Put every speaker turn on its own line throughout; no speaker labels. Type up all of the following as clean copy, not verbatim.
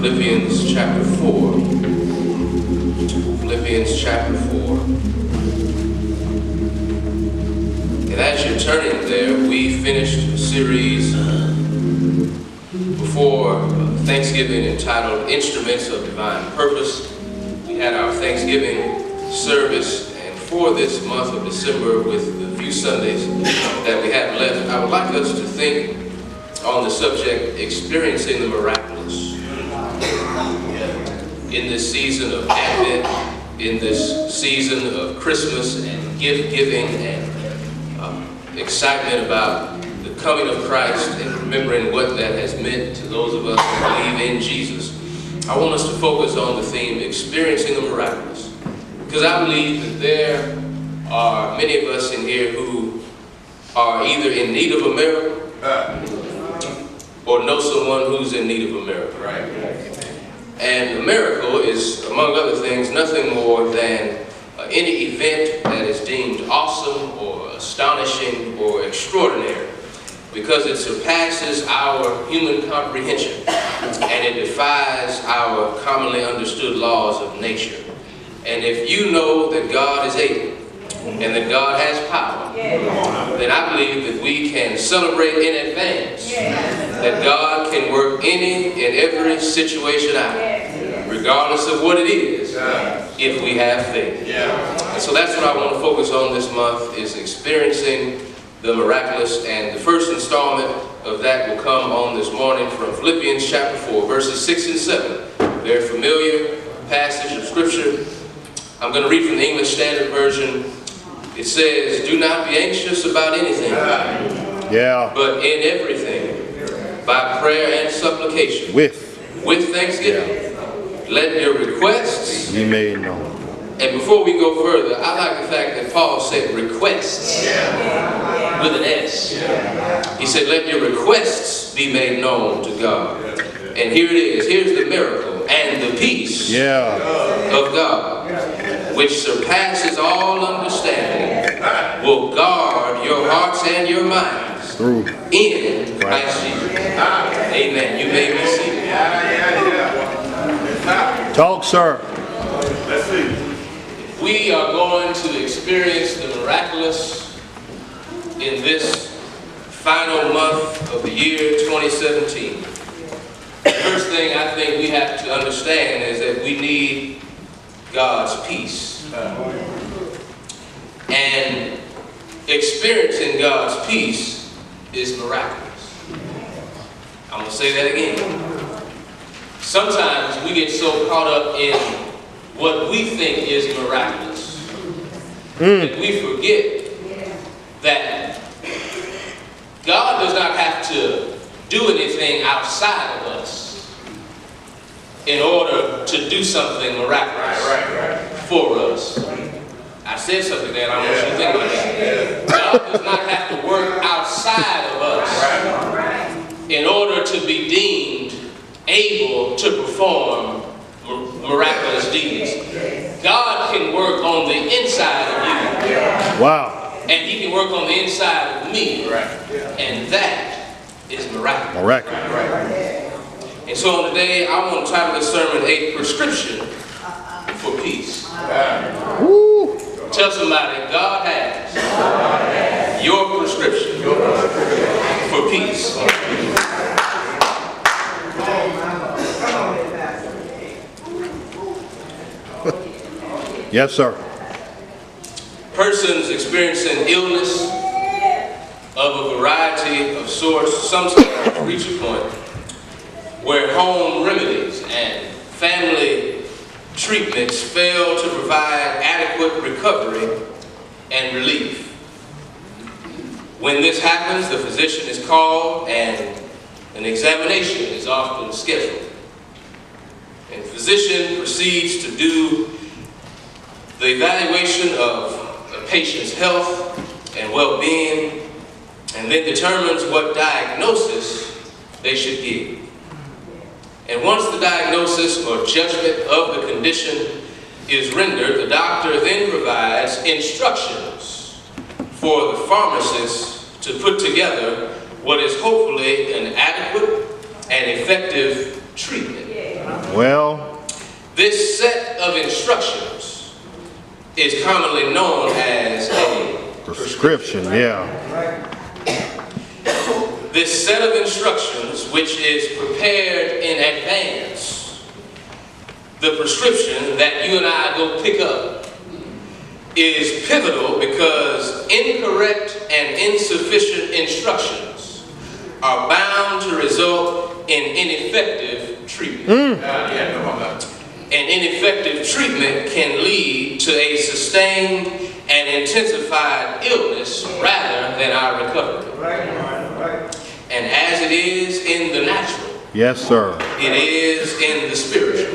Philippians chapter 4. Philippians chapter 4. And as you're turning there, we finished a series before Thanksgiving entitled Instruments of Divine Purpose. We had our Thanksgiving service, and for this month of December, with the few Sundays that we have left, I would like us to think on the subject, experiencing the miraculous. In this season of Advent, in this season of Christmas and gift giving and excitement about the coming of Christ and remembering what that has meant to those of us who believe in Jesus, I want us to focus on the theme, experiencing the miraculous. Because I believe that there are many of us in here who are either in need of a miracle or know someone who's in need of a miracle, right? And a miracle is, among other things, nothing more than any event that is deemed awesome or astonishing or extraordinary, because it surpasses our human comprehension and it defies our commonly understood laws of nature. And if you know that God is able and that God has power, then I believe that we can celebrate in advance that God can work any and every situation out, regardless of what it is, if we have faith. And so that's what I want to focus on this month, is experiencing the miraculous. And the first installment of that will come on this morning from Philippians chapter 4, verses 6 and 7. Very familiar passage of Scripture. I'm going to read from the English Standard Version. It says, "Do not be anxious about anything, but in everything, by prayer and supplication, with thanksgiving, let your requests
be made known."
And before we go further, I like the fact that Paul said requests with an S. He said, let your requests be made known to God. And here it is. Here's the miracle. And the peace of God, which surpasses all understanding, will guard your hearts and your minds in Christ Jesus. Amen. You may be seated.
Talk, sir.
Let's see. We are going to experience the miraculous in this final month of the year 2017. The first thing I think we have to understand is that we need God's peace. And experiencing God's peace is miraculous. I'm going to say that again. Sometimes we get so caught up in what we think is miraculous that we forget that God does not have to do anything outside of us in order to do something miraculous for us. I said something there and I want you to think about that. God does not have to work outside of us in order to be deemed able to perform miraculous deeds. God can work on the inside of you.
Wow.
And He can work on the inside of me. And that is miraculous. And so today I want to title this sermon, A Prescription for Peace. Tell somebody, God has your prescription for peace.
Yes, sir.
Persons experiencing illness of a variety of sorts sometimes reach a point where home remedies and family treatments fail to provide adequate recovery and relief. When this happens, the physician is called and an examination is often scheduled. And the physician proceeds to do the evaluation of the patient's health and well-being, and then determines what diagnosis they should give. And once the diagnosis or judgment of the condition is rendered, the doctor then provides instructions for the pharmacist to put together what is hopefully an adequate and effective treatment.
Well,
This set of instructions is commonly known as a
prescription, yeah.
This set of instructions, which is prepared in advance, the prescription that you and I go pick up, is pivotal because incorrect and insufficient instructions are bound to result in ineffective treatment. And ineffective treatment can lead to a sustained and intensified illness rather than our recovery. And as it is in the natural,
Yes, sir.
it is in the spiritual.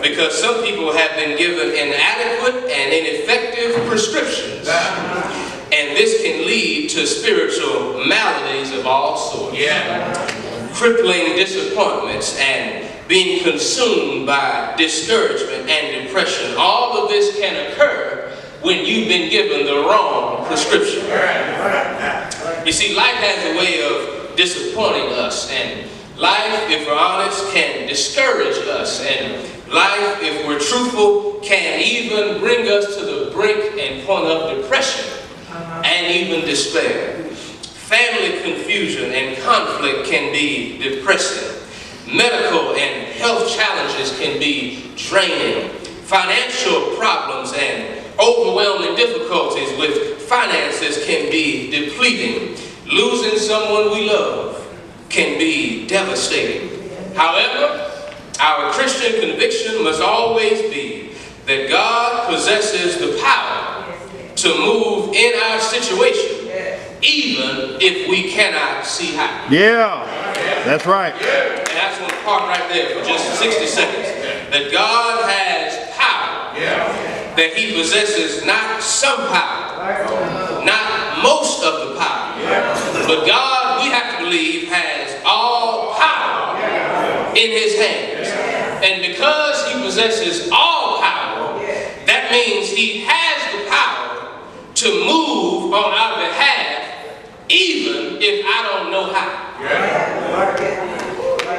Because some people have been given inadequate and ineffective prescriptions. And this can lead to spiritual maladies of all sorts. Crippling disappointments and being consumed by discouragement and depression. All of this can occur when you've been given the wrong prescription. You see, life has a way of disappointing us, and life, if we're honest, can discourage us, and life, if we're truthful, can even bring us to the brink and point of depression and even despair. Family confusion and conflict can be depressing. Medical and health challenges can be draining. Financial problems and overwhelming difficulties with finances can be depleting. Losing someone we love can be devastating. However, our Christian conviction must always be that God possesses the power to move in our situation, even if we cannot see how.
Yeah, that's right.
And I just want to park right there for just 60 seconds. That God has power. That he possesses not some power, not most of the power, but God, we have to believe, has all power in his hands. And because he possesses all power, that means he has the power to move on our behalf, even if I don't know how.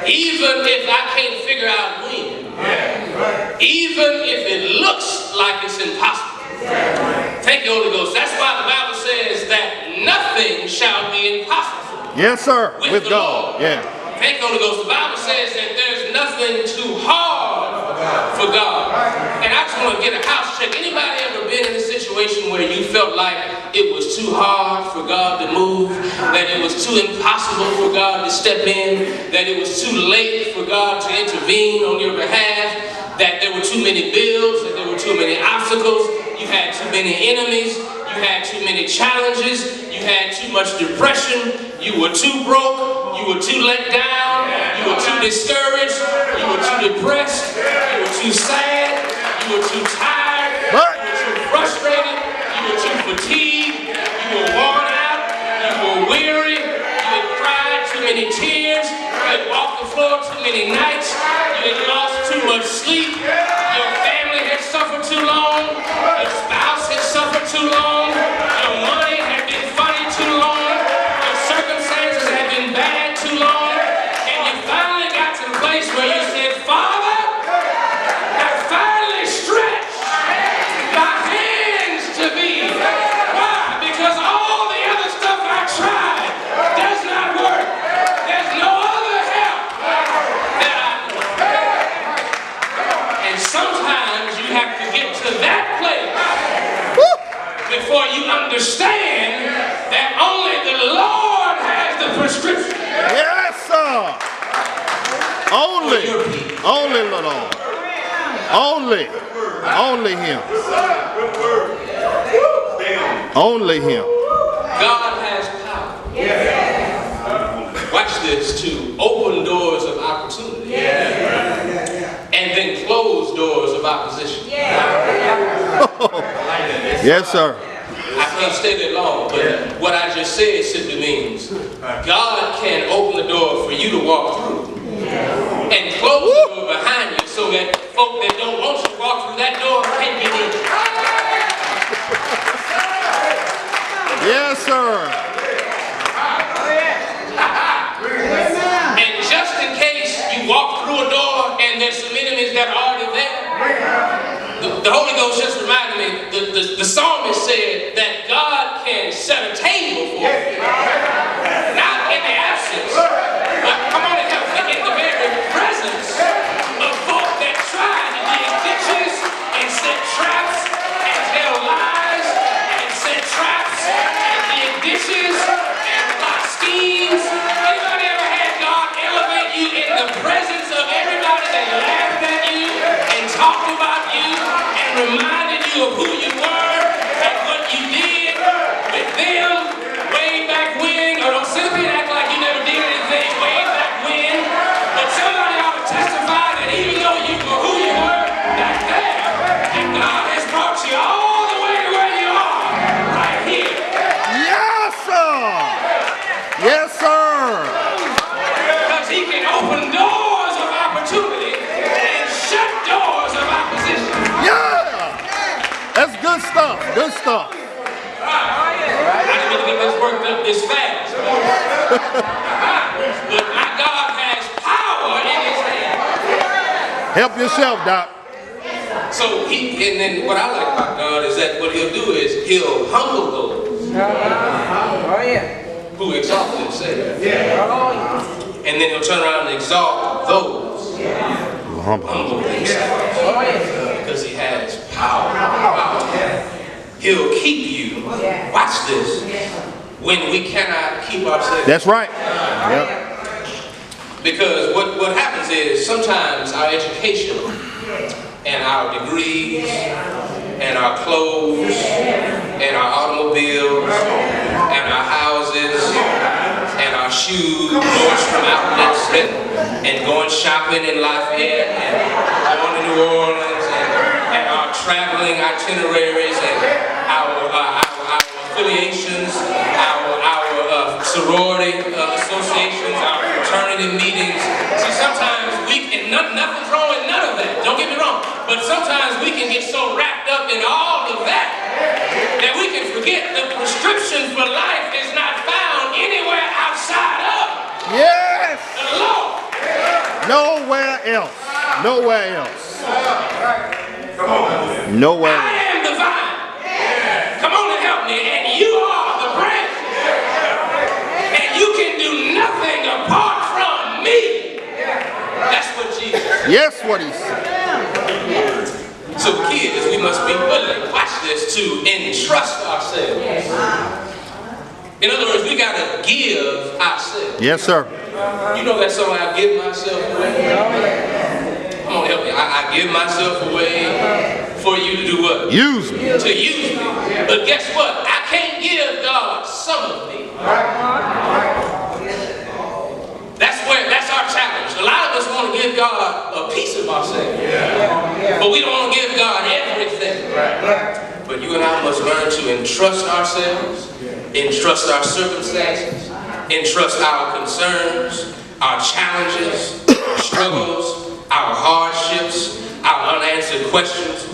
Even if I can't figure out when. Even if it looks like it's impossible. Thank you, Holy Ghost. That's why the Bible says that nothing shall be impossible.
Yes, sir. With
the
God.
Lord.
Yeah.
Thank you, Holy Ghost. The Bible says that there's nothing too hard for God. And I just want to get a house check. Anybody ever been in a situation where you felt like it was too hard for God to move, that it was too impossible for God to step in, that it was too late for God to intervene on your behalf, that there were too many bills, that there were too many obstacles, you had too many enemies, you had too many challenges, you had too much depression, you were too broke, you were too let down, you were too discouraged, you were too depressed, you were too sad, you were too tired, you were too frustrated, you were too fatigued, you were worn out, you were weary, you had cried too many tears, you had walked the floor too many nights, you had lost too much sleep, your family had suffered too long, your spouse had suffered too long, your money had been funny too long, your circumstances had been bad too long, and you finally got to the place where you said, Father, I finally stretched my hands to thee. Why? Because all the other stuff I tried does not work. There's no other help that I know. And sometimes you have to get to that place before you understand that only the Lord has the prescription.
Yes, sir. Only the Lord. Only him. Only him.
God has power. Watch this, to open doors of opportunity and then close doors of opposition.
Yes, sir.
I can't stay there long, but what I just said simply means God can open the door for you to walk through and close the door behind you so that folk that don't want you to walk through that door can't get in.
Yes, sir.
And just in case you walk through a door and and there's some enemies that are already there. The Holy Ghost just reminded me, the psalmist said that God can set a table for you. Not in the absence, but come on and help me, in the very presence of folk that tried to dig ditches and set traps and tell lies and set traps and dig ditches and plot schemes. Anybody ever had God elevate you in the presence of everybody that laughed at you and talked about you and reminded you of who you were and what you did with them way back when? Or don't sit up here and act like you never did anything way back when. But somebody ought to testify that even though you were who you were back there, and God has brought you all the way to where you are right here.
Yes, sir. Yes, sir.
Because he can open doors of opportunity and shut doors of opposition.
Yeah. That's good stuff. Good stuff.
I didn't mean to get this worked up this fast. But my God has power in his hand.
Help yourself, Doc.
So and then what I like about God is that what he'll do is he'll humble those who exalt themselves. And then he'll turn around and exalt those who humble themselves. Because he has power. He'll keep you, watch this, when we cannot keep ourselves.
That's right. Yep.
Because what happens is sometimes our education and our degrees and our clothes and our automobiles and our houses and our shoes, Nordstrom outlets and going shopping in Lafayette and going to New Orleans and our traveling itineraries and our affiliations, our sorority associations, our fraternity meetings. See, sometimes nothing's wrong with none of that. Don't get me wrong. But sometimes we can get so wrapped up in all of that that we can forget the prescription for life is not found anywhere outside of
Yes.
the Lord.
Nowhere else. Nowhere else. Nowhere
I
else.
am the vine. Come on and help me. And you are the branch. And you can do nothing apart from me. That's what Jesus said.
Yes, what he said.
So the key is we must be willing, watch this, to entrust ourselves. In other words, we got to give ourselves.
Yes, sir.
You know that song, I give myself away? Come on, help me. I give myself away for you to do what?
Use me.
To use me. But guess what? I can't give God some of me. That's our challenge. A lot of us want to give God a piece of ourselves. But we don't want to give God everything. But you and I must learn to entrust ourselves, entrust our circumstances, entrust our concerns, our challenges, our struggles, our hardships, our unanswered questions,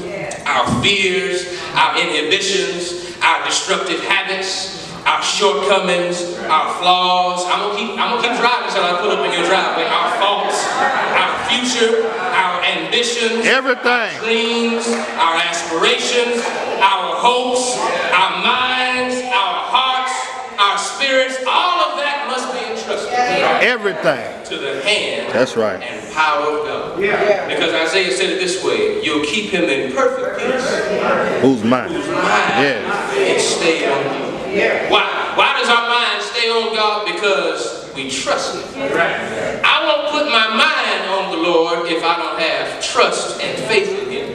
our fears, our inhibitions, our destructive habits, our shortcomings, our flaws. I'm gonna keep driving until I pull up in your driveway. Our faults, our future, our ambitions,
Everything.
our dreams, our aspirations, our hopes, our minds, our hearts, our spirits. All of that must be entrusted
Everything.
to the hand
That's right.
and power of God. Because Isaiah said it this way: you'll keep him in perfect peace.
Who's mine?
Whose mind
Yeah.
is stayed on you. Why does our mind stay on God? Because we trust him. I won't put my mind on the Lord if I don't have trust and faith in him.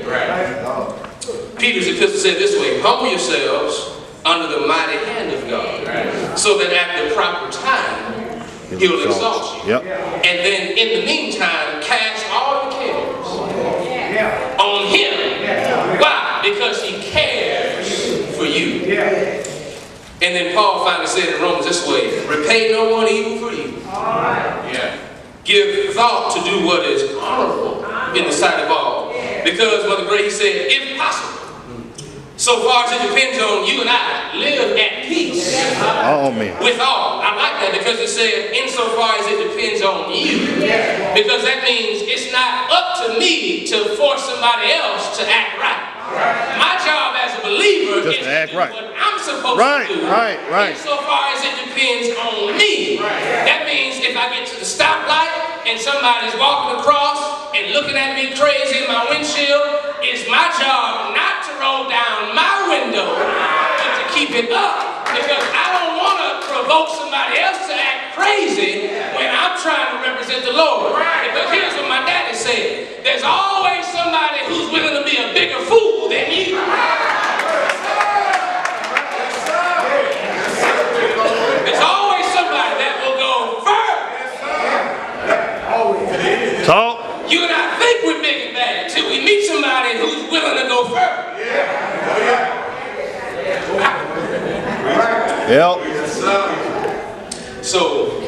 Peter's epistle said this way: humble yourselves under the mighty hand of God, so that at the proper time he'll exalt you.
Yep.
And then in the meantime, cast all your cares on him. Why? Because he cares for you. And then Paul finally said in Romans this way: repay no one evil for evil. Give thought to do what is honorable in the sight of all. Because Mother Grace said, if possible, so far as it depends on you and I, live at peace
Oh, man.
with all. I like that because it said, insofar as it depends on you. Because that means it's not up to me to force somebody else to act right. My job as a believer is to do what I'm supposed to do.
Right.
Insofar as it depends on me. That means if I get to the stoplight and somebody's walking across and looking at me crazy in my windshield, it's my job not to roll down my window, but to keep it up. Because I don't want to provoke somebody else to act crazy when I'm trying to represent the Lord. Because here's what my daddy said. There's always somebody who's willing to be a bigger fool than you. There's always somebody that will go further.
Talk.
You and I think we're big and bad until we meet somebody who's willing to go further.
Yep.
So,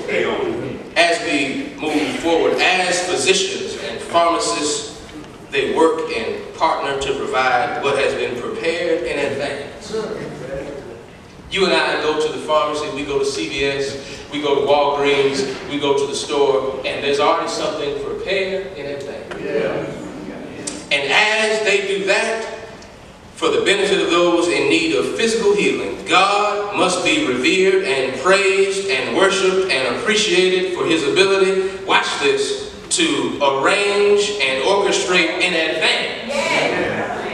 as we move forward, as physicians and pharmacists, they work and partner to provide what has been prepared in advance. You and I go to the pharmacy, we go to CVS, we go to Walgreens, we go to the store, and there's already something prepared in advance. And as they do that, for the benefit of those in need of physical healing, God must be revered and praised and worshiped and appreciated for his ability, watch this, to arrange and orchestrate in advance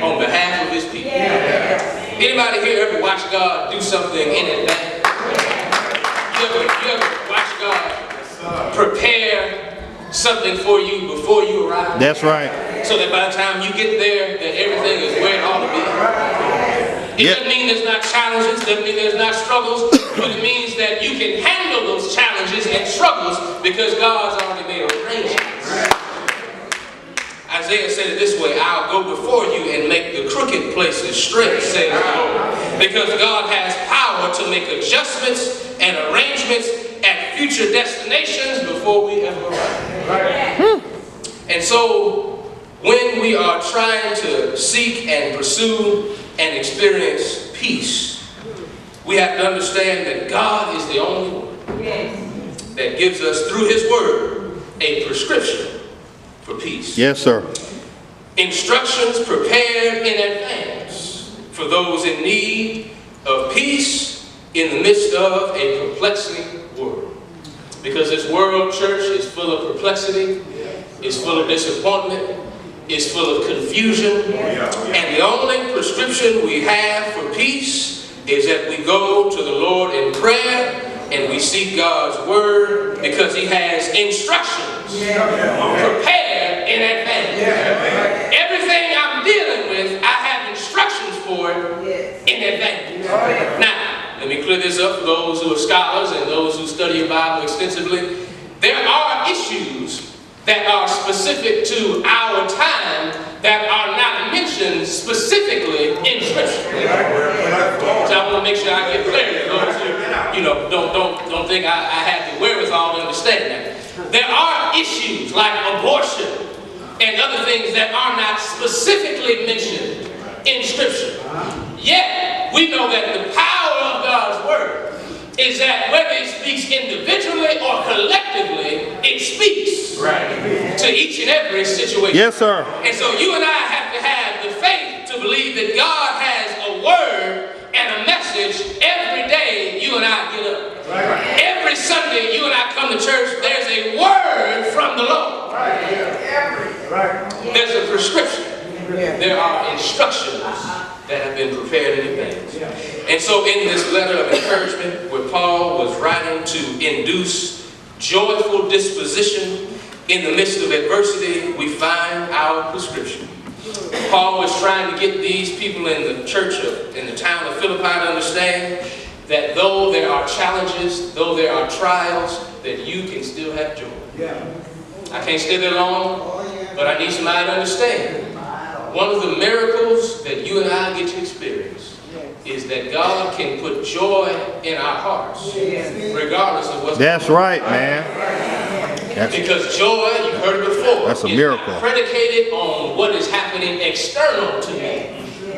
on behalf of his people. Anybody here ever watch God do something in advance? You ever watch God prepare something for you before you arrive?
That's right.
So that by the time you get there, that everything is where it ought to be. It doesn't mean there's not challenges, doesn't mean there's not struggles, but it means that you can handle those challenges and struggles because God's already made arrangements. Isaiah said it this way, I'll go before you and make the crooked places straight, says the Lord. Because God has power to make adjustments and arrangements at future destinations before we ever arrive. And so, when we are trying to seek and pursue and experience peace, we have to understand that God is the only one that gives us, through his word, a prescription for peace.
Yes, sir.
Instructions prepared in advance for those in need of peace in the midst of a perplexing world. Because this world, church, is full of perplexity, is full of disappointment, is full of confusion, and the only prescription we have for peace is that we go to the Lord in prayer and we seek God's word because he has instructions prepared in advance. Everything I'm dealing with, I have instructions for it in advance. Now, let me clear this up for those who are scholars and those who study the Bible extensively. There are issues that are specific to our time that are not mentioned specifically in Scripture. So I want to make sure I get clear to those who, don't think I have the wherewithal to understand that. There are issues like abortion and other things that are not specifically mentioned in Scripture. Yet, we know that the power of God's Word is that whether it speaks individually or collectively, it speaks to each and every situation.
Yes, sir.
And so you and I have to have the faith to believe that God has a word and a message every day you and I get up. Every Sunday you and I come to church, there's a word from the Lord. There's a prescription. There are instructions that have been prepared in advance. And so in this letter of encouragement, where Paul was writing to induce joyful disposition in the midst of adversity, we find our prescription. Paul was trying to get these people in the church in the town of Philippi to understand that though there are challenges, though there are trials, that you can still have joy. I can't stay there long, but I need somebody to understand. One of the miracles that you and I get to experience is that God can put joy in our hearts, regardless of what's going on.
That's right, man.
Because joy, you've heard it before,
that's a miracle.
Is not predicated on what is happening external to me.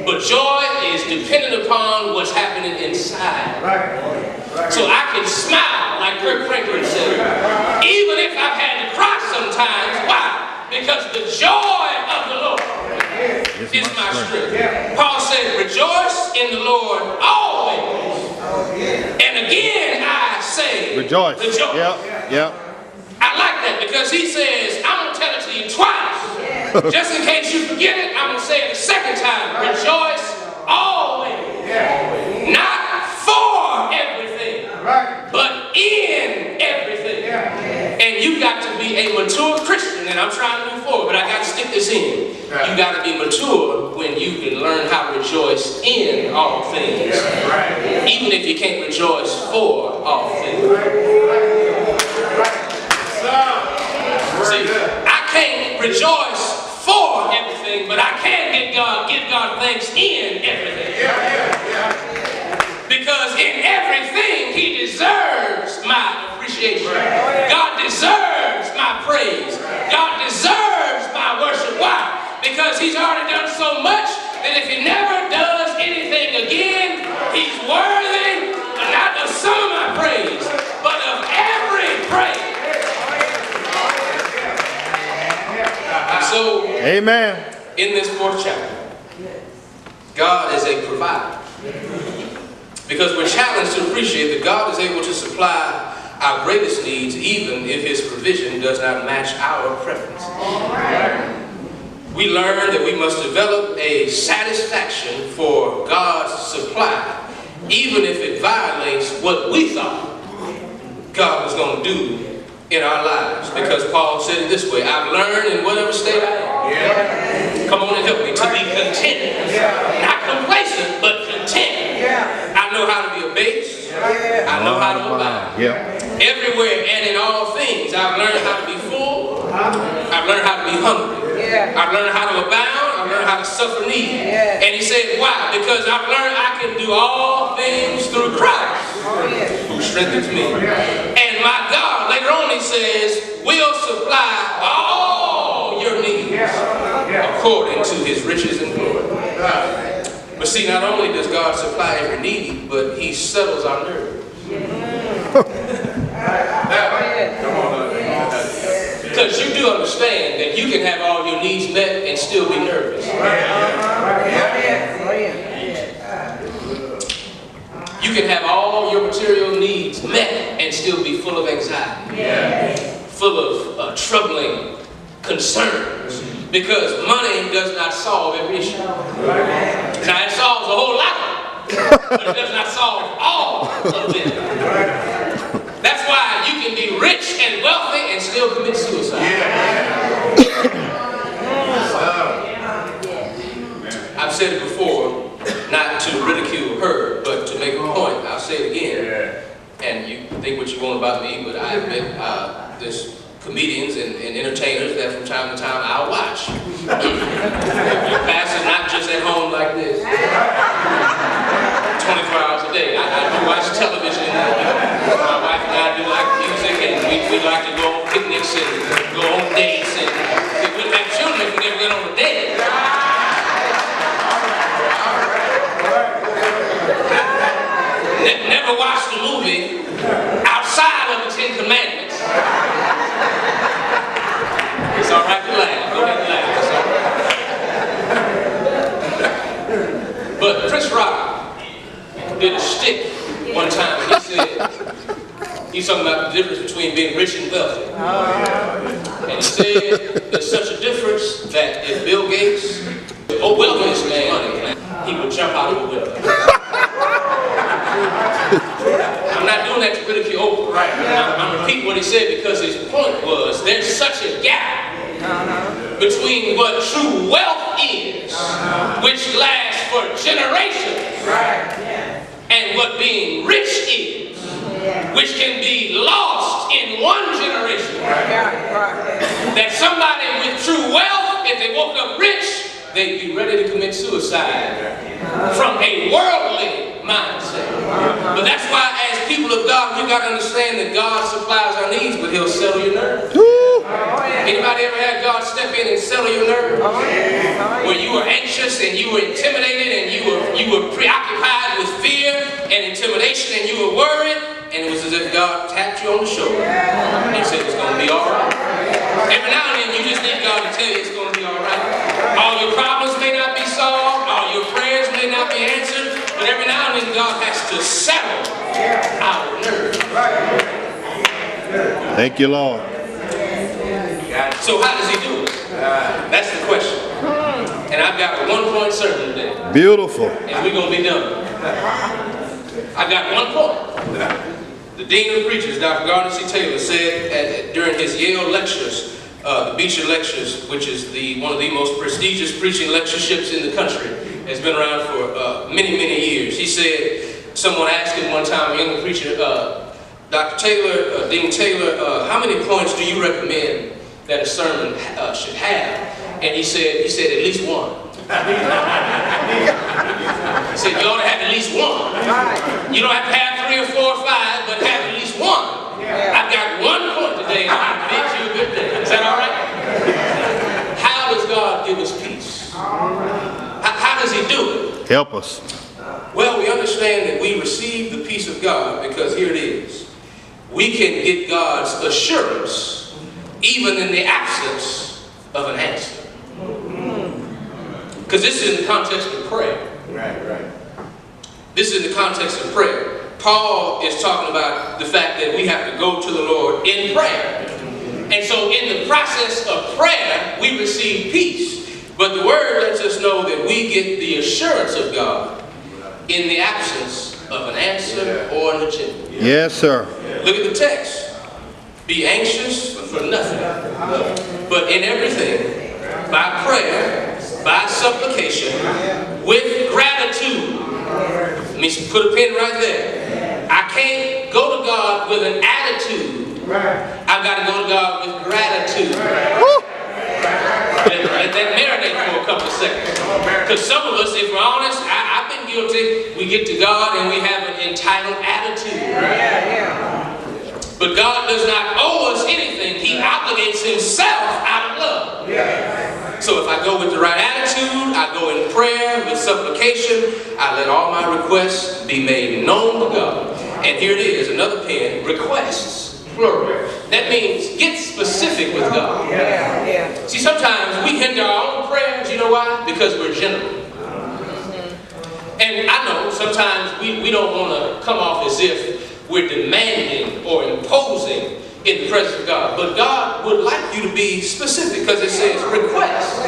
But joy is dependent upon what's happening inside. So I can smile, like Kirk Franklin said, even if I've had to cry sometimes. Why? Because the joy is my strength. Paul said, rejoice in the Lord always. And again I say,
Rejoice.
Rejoice.
Yep.
I like that because he says, I'm going to tell it to you twice. Just in case you forget it, I'm going to say it the second time. Rejoice always. Not for everything, but in everything. And you've got to be a mature Christian, and I'm trying to move forward, but I got to stick this in. You got to be mature when you can learn how to rejoice in all things, even if you can't rejoice for all things. See, I can't rejoice for everything, but I can give God thanks in everything. Because in everything, He deserves my appreciation. God deserves my praise. God deserves my worship. Why? Because He's already done so much that if He never does anything again, He's worthy not of some of my praise, but of every praise. So,
amen.
In this 4th chapter, God is a provider. Because we're challenged to appreciate that God is able to supply our greatest needs even if His provision does not match our preferences. We learn that we must develop a satisfaction for God's supply even if it violates what we thought God was going to do in our lives. Because Paul said it this way, I've learned in whatever state I am. Come on and help me to be content. Not complacent, but content. I know how to be abased. I know how to abound. Everywhere and in all things, I've learned how to be full. I've learned how to be hungry. I've learned how to abound. I've learned how to suffer need. And he said, why? Because I've learned I can do all things through Christ who strengthens me. And my God, later on he says, will supply all your needs according to His riches and glory. But see, not only does God supply every need, but He settles our nerves. Because you do understand that you can have all your needs met and still be nervous. You can have all your material needs met and still be full of anxiety, full of troubling concerns. Because money does not solve every issue. Now it solves a whole lot of them, but it does not solve all of them. That's why you can be rich and wealthy and still commit suicide. I've said it before, not to ridicule her, but to make a point. I'll say it again. And you think what you want about me, but I admit there's comedians and entertainers that from time to time I'll watch. Your pastor, not just at home like this, 24 hours a day. I do watch television. My wife and I do like music, and we like to go on picnics and go on dates. And if we have children, we never get on a date. Never watched a movie outside of the 10 Commandments. It's all right to laugh. Go ahead and laugh. But Chris Rock did a shtick one time. He said, he's talking about the difference between being rich and wealthy. And he said, there's such a difference that if Bill Gates, wealthiest man, money, he would jump out of a window. I'm not doing that to ridicule Oprah, right? I'm repeating what he said because his point was there's such a gap between what true wealth is, which lasts for generations, and what being rich is, which can be lost in one generation. That somebody with true wealth, if they woke up rich, they'd be ready to commit suicide from a worldly mindset. But that's why as people of God, we've got to understand that God supplies our needs, but He'll settle your nerves. Anybody ever had God step in and settle your nerves? Where you were anxious and you were intimidated and you were preoccupied with fear and intimidation and you were worried, and it was as if God tapped you on the shoulder and He said it's going to be all right. Every now and then you just need God to tell you it's going to be all right. All your problems may not be to settle our nerves.
Thank you, Lord.
So how does he do it? That's the question. And I've got a 1 point sermon today.
Beautiful.
And we're going to be done. I've got 1 point. The Dean of Preachers, Dr. Gardner C. Taylor, said during his Yale lectures, the Beecher Lectures, which is one of the most prestigious preaching lectureships in the country, has been around for many, many years. He said, someone asked him one time, a young preacher, Dr. Taylor, Dean Taylor, how many points do you recommend that a sermon should have? And he said at least one. He said you ought to have at least one. You don't have to have 3 or 4 or 5, but have at least one. I've got 1 point today, and I bid you a good day. Is that all right? How does God give us peace? How does he do it?
Help us.
Well, we understand that we receive the peace of God because here it is. We can get God's assurance even in the absence of an answer. Because this is in the context of prayer. Right. This is in the context of prayer. Paul is talking about the fact that we have to go to the Lord in prayer. And so in the process of prayer, we receive peace. But the word lets us know that we get the assurance of God in the absence of an answer or an agenda.
Yes, sir.
Look at the text. Be anxious for nothing, but in everything, by prayer, by supplication, with gratitude. Let me put a pin right there. I can't go to God with an attitude. I've got to go to God with gratitude. Let that marinate for a couple of seconds. Because some of us, if we're honest, I've been guilty. We get to God and we have an entitled attitude. But God does not owe us anything. He obligates himself out of love. So if I go with the right attitude, I go in prayer with supplication, I let all my requests be made known to God. And here it is, another pen, requests, plural. That means get specific with God. See, sometimes we hinder our own prayers, you know why? Because we're general. And I know sometimes we don't want to come off as if we're demanding or imposing in the presence of God. But God would like you to be specific because it says request.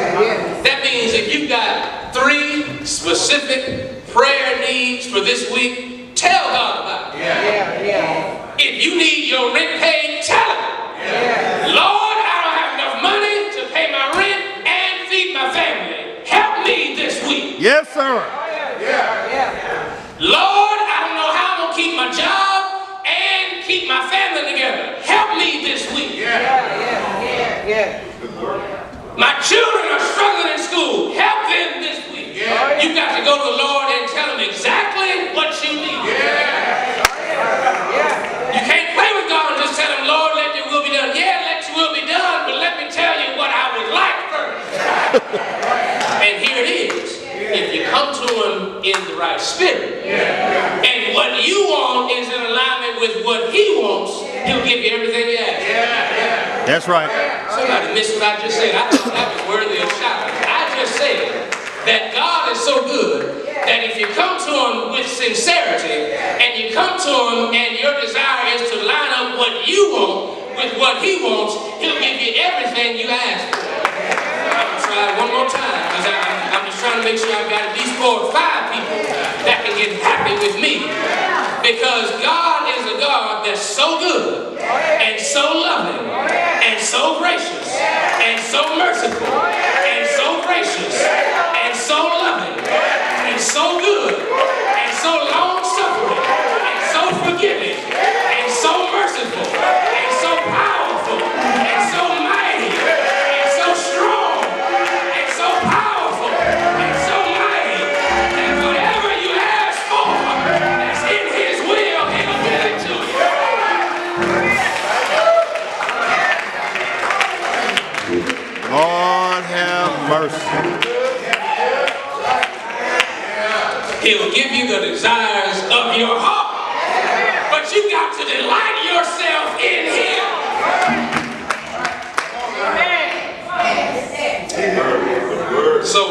That means if you've got 3 specific prayer needs for this week, tell God about it. If you need your rent paid, tell him. Lord, I don't have enough money to pay my rent and feed my family. Help me this week.
Yes, sir.
Lord, I don't know how I'm going to keep my job and keep my family together. Help me this week. My children are struggling in school. Help them this week. You got to go to the Lord and tell him exactly what you need. You can't play with God and just tell him, Lord, let your will be done. Yeah, let your will be done, but let me tell you what I would like first. And here it is. If you come to him in the right spirit, and what you want is in alignment with what he wants, he'll give you everything you ask.
That's right.
Somebody missed what I just said. I thought that was worthy of shouting. I just said that God is so good that if you come to him with sincerity, and you come to him and your desire is to line up what you want with what he wants, he'll give you everything you ask for. I'm going to try it one more time because I'm just trying to make sure I've got at least 4 or 5 people that can get happy with me. Because God is a God that's so good and so loving and so gracious and so merciful and so gracious and so loving and so good and so long-suffering and so forgiving and so merciful and so powerful and so mighty and so strong and so powerful and so mighty that whatever you ask for that's in his will, he'll give it to you.
Lord have mercy.
He'll give you the desires of your heart. But you got to delight yourself in him. So,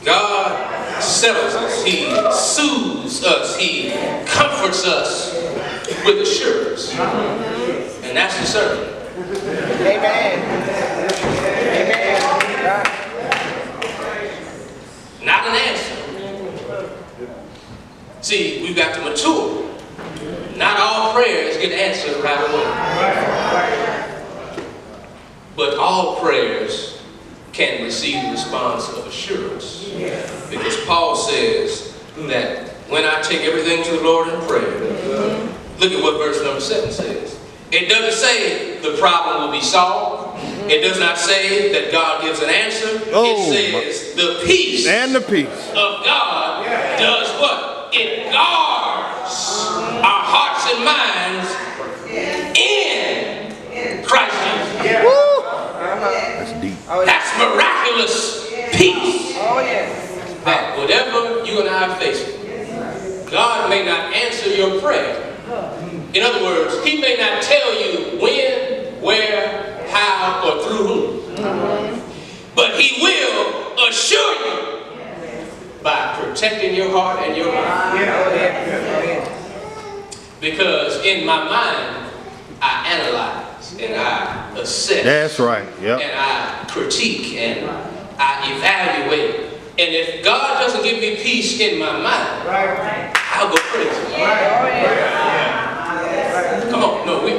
God settles us. He soothes us. He comforts us with assurance. And that's the sermon.
Amen. Amen.
Not an answer. See, we've got to mature. Not all prayers get answered right away. But all prayers can receive the response of assurance. Because Paul says that when I take everything to the Lord in prayer, look at what verse number 7 says. It doesn't say the problem will be solved. It does not say that God gives an answer. It says the peace of God does what? It guards our hearts and minds in Christ Jesus.
That's deep.
That's miraculous peace.
Oh, yes.
That whatever you and I are facing, God may not answer your prayer. In other words, He may not tell you when, where, how, or through whom. But He will assure you by protecting your heart and your mind. Because in my mind, I analyze and I assess.
That's right. Yep.
And I critique and I evaluate. And if God doesn't give me peace in my mind, I'll go crazy. Come on, no, we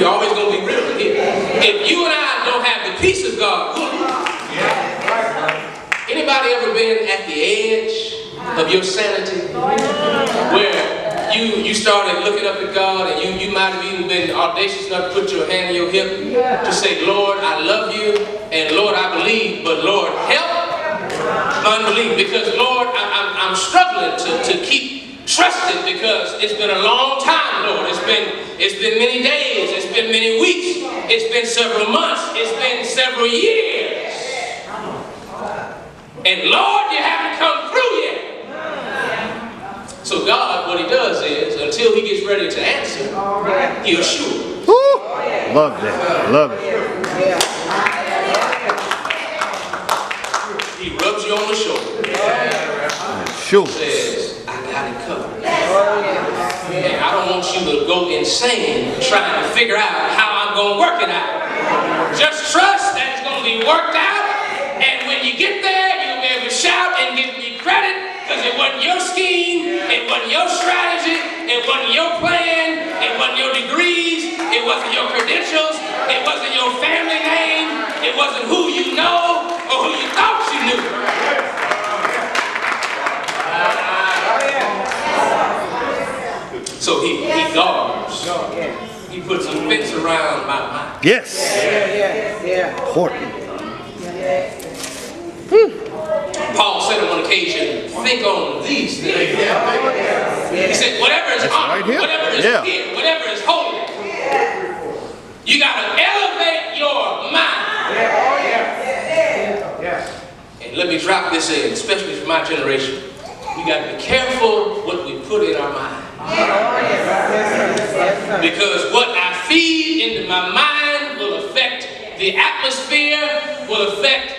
always gonna be real here. If you and I don't have the peace of God, anybody ever been at the edge of your sanity, where you started looking up at God, and you might have even been audacious enough to put your hand on your hip to say, Lord, I love you, and Lord, I believe, but Lord, help my unbelief, because Lord, I'm struggling to keep trusting, because it's been a long time, Lord. It's been many days, it's been many weeks, it's been several months, it's been several years. And Lord, you haven't come through yet. So God, what He does is, until He gets ready to answer, He assures.
Love that. Love it.
He rubs you on the shoulder.
Sure.
Says, I got it covered. And I don't want you to go insane trying to figure out how I'm going to work it out. Just trust that it's going to be worked out. And when you get there, you'll be able to shout and give me credit, because it wasn't your scheme, it wasn't your strategy, it wasn't your plan, it wasn't your degrees, it wasn't your credentials, it wasn't your family name, it wasn't who you know or who you thought you knew. So he guards. He puts a fence around my mind.
Yes. Important.
Paul said on one occasion, think on these things. He said, whatever is honor, whatever is pure, whatever is holy, you got to elevate your mind. And let me drop this in, especially for my generation. We got to be careful what we put in our mind. Because what I feed into my mind will affect the atmosphere, will affect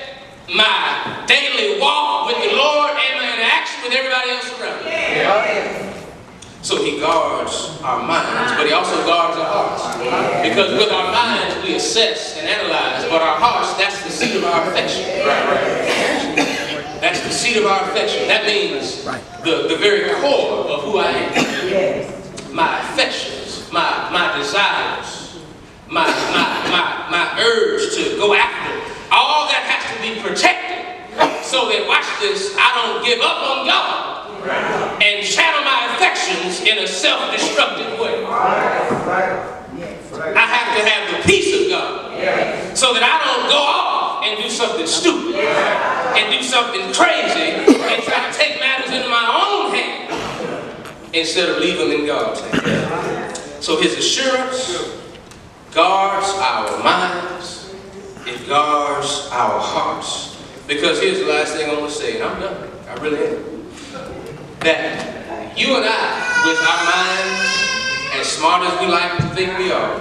my daily walk with the Lord and my interaction with everybody else around me. So He guards our minds, but He also guards our hearts. Because with our minds we assess and analyze, but our hearts, that's the seat of our affection. That's the seat of our affection. That means the very core of who I am. My affections, my desires, my urge to go after. All that has to be protected, so that, watch this, I don't give up on God and channel my affections in a self-destructive way. I have to have the peace of God, so that I don't go off and do something stupid and do something crazy and try to take matters into my own hands instead of leave them in God's hands. So His assurance guards our minds. It guards our hearts. Because here's the last thing I want to say, and I'm done. I really am. That you and I, with our minds, as smart as we like to think we are,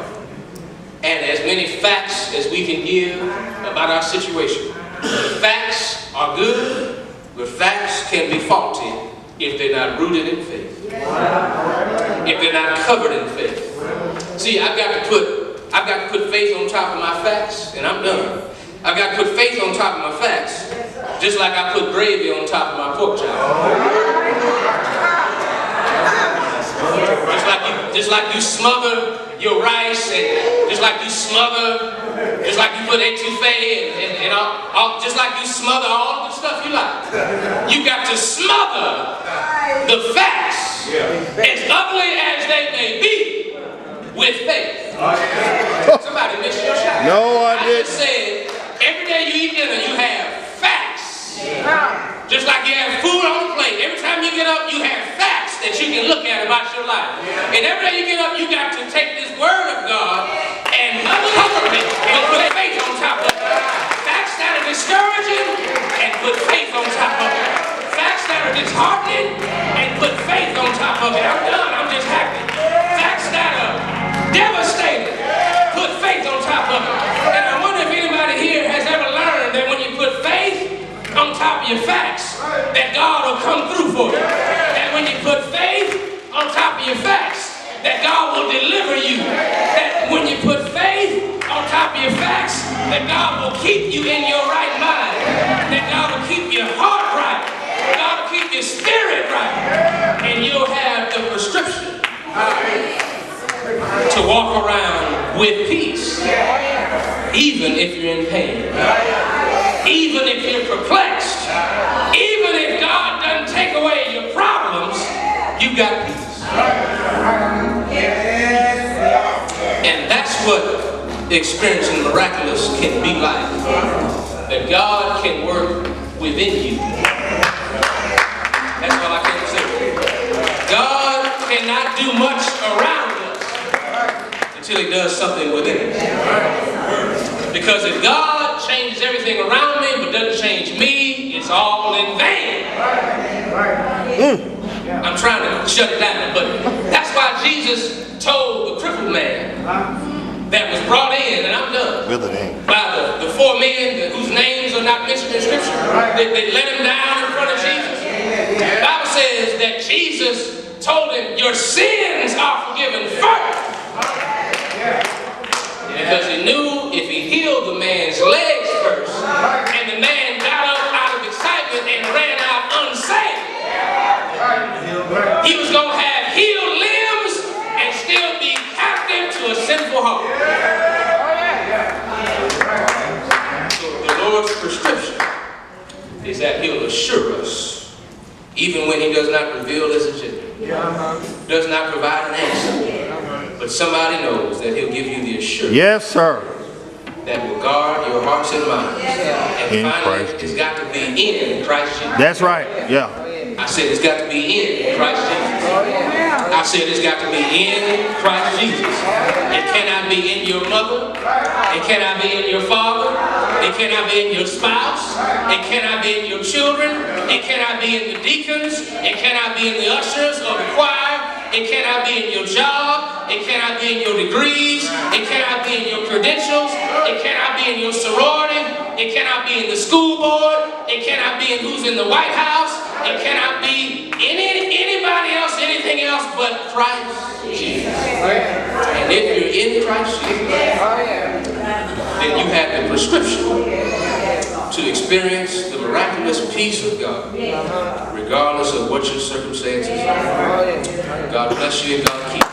and as many facts as we can give about our situation. The facts are good, But facts can be faulty if they're not rooted in faith. If they're not covered in faith. See, I've got to put faith on top of my facts, and I'm done. I've got to put faith on top of my facts, just like I put gravy on top of my pork chop. Just like you smother your rice, and just like you put etouffee and all, just like you smother all the stuff you like. You got to smother the facts, as ugly as they may be, with faith. Somebody missed your shot.
No, I didn't.
Just said, every day you eat dinner, you have facts. Just like you have food on the plate. Every time you get up, you have facts that you can look at about your life. And every day you get up, you got to take this word of God and cover it and put faith on top of it. Facts that are discouraging and put faith on top of it. Facts that are disheartening and put faith on top of it. I'm done. I'm just happy. Facts that are devastating, put faith on top of it. And I wonder if anybody here has ever learned that when you put faith on top of your facts, that God will come through for you. That when you put faith on top of your facts, that God will deliver you. That when you put faith on top of your facts, that God will keep you in your right mind. That God will keep your heart right. God will keep your spirit right. And you'll have the prescription to walk around with peace, even if you're in pain, even if you're perplexed, even if God doesn't take away your problems, you got peace. And that's what experiencing miraculous can be like. That God can work within you. That's all I can say. God cannot do much around us until He does something within us. Because if God changes everything around me but doesn't change me, it's all in vain. I'm trying to shut it down, but that's why Jesus told the crippled man that was brought in, and I'm done, by the four men whose names are not mentioned in Scripture. They let him down in front of Jesus. The Bible says that Jesus told him, your sins are forgiven first. Because he knew if he healed the man's legs first, and the man got up out of excitement and ran out unsaved, he was going to have healed limbs and still be captive to a sinful heart. So the Lord's prescription is that He'll assure us, even when He does not reveal His agenda, does not provide an answer, but somebody knows that He'll give you the assurance.
Yes, sir.
That will guard your hearts and minds. And
In
finally,
Christ
it's got to be in Christ Jesus.
That's right. Yeah.
I said it's got to be in Christ Jesus. I said it's got to be in Christ Jesus. It cannot be in your mother. It cannot be in your father. It cannot be in your spouse. It cannot be in your children. It cannot be in the deacons. It cannot be in the ushers or the choir. It cannot be in your job. It cannot be in your degrees. It cannot be in your credentials. It cannot be in your sorority. It cannot be in the school board. It cannot be in who's in the White House. It cannot be in anybody else, anything else but Christ Jesus. And if you're in Christ Jesus, then you have the prescription to experience the miraculous peace of God, regardless of what your circumstances are. God bless you and God keep you.